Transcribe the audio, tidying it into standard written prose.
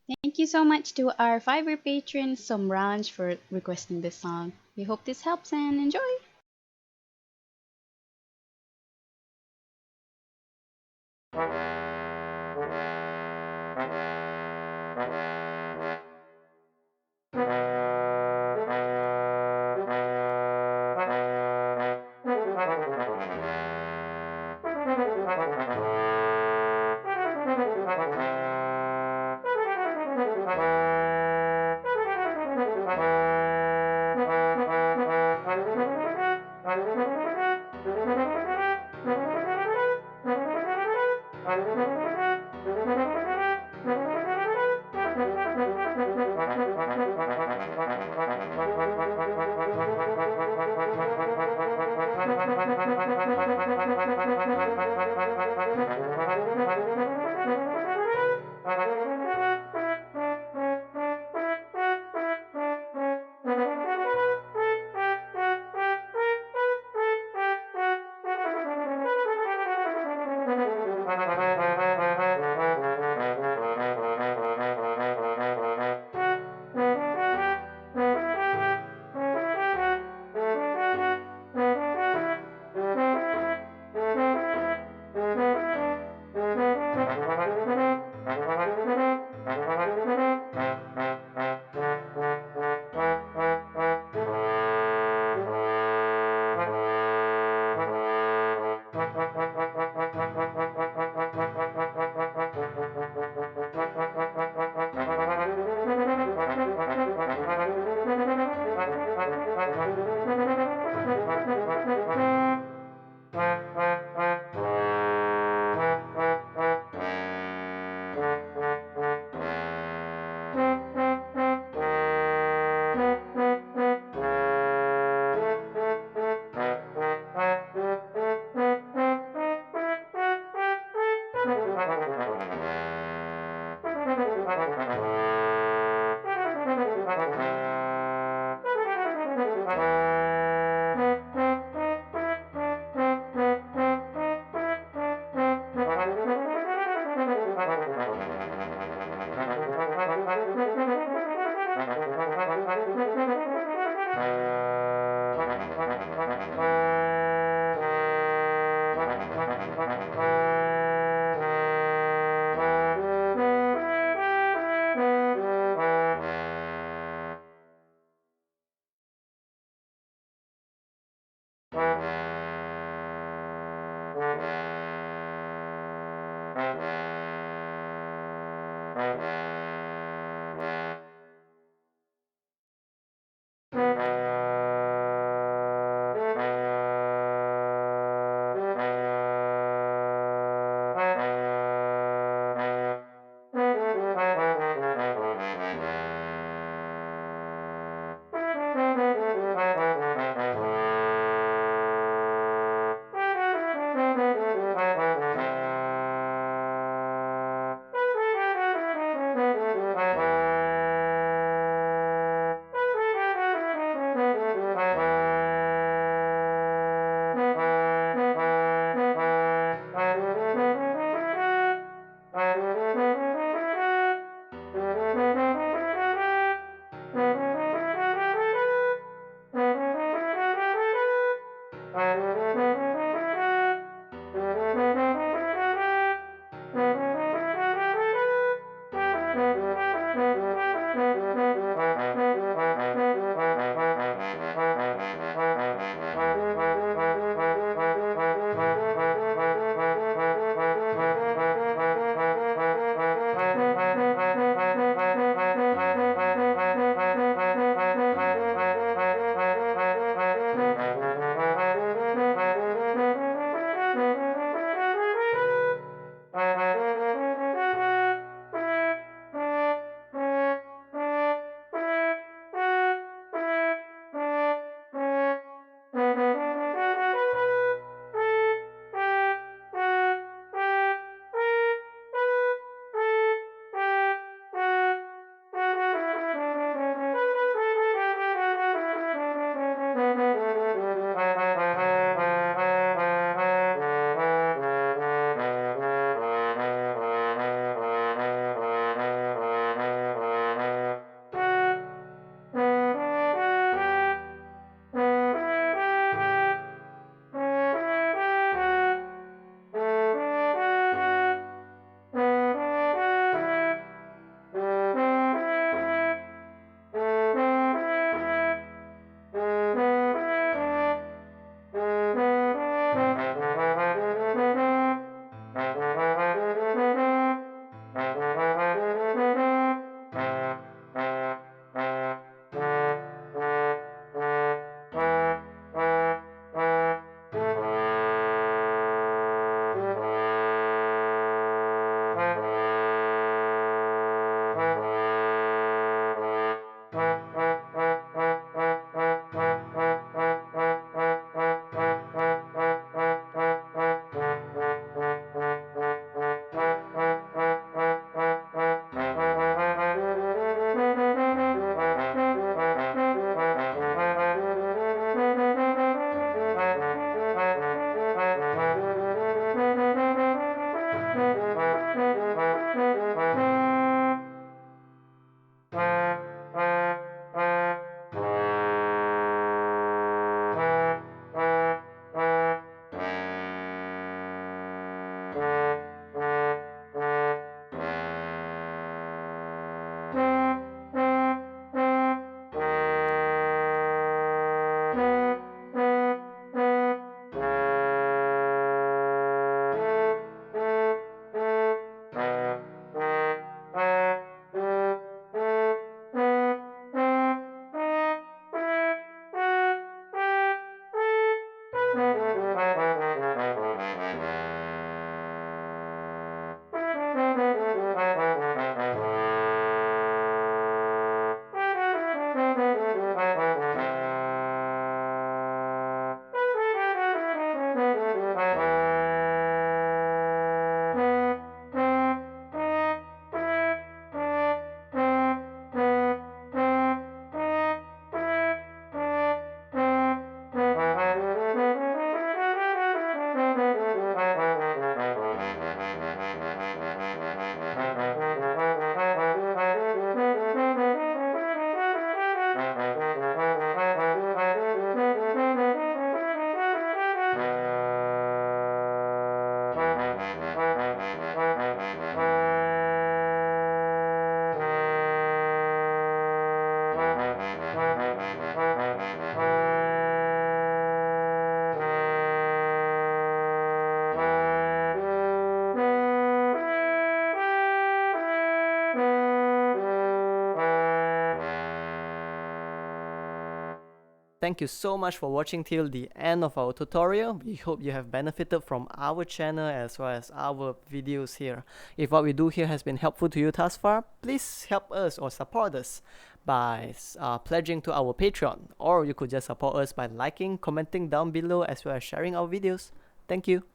Thank you so much to our Fiverr patrons, Some Ranch, for requesting this song. We hope this helps and enjoy! thank you so much for watching till the end of our tutorial. We hope you have benefited from our channel as well as our videos here. If what we do here has been helpful to you thus far, please help us or support us by pledging to our Patreon, or you could just support us by liking, commenting down below as well as sharing our videos. Thank you.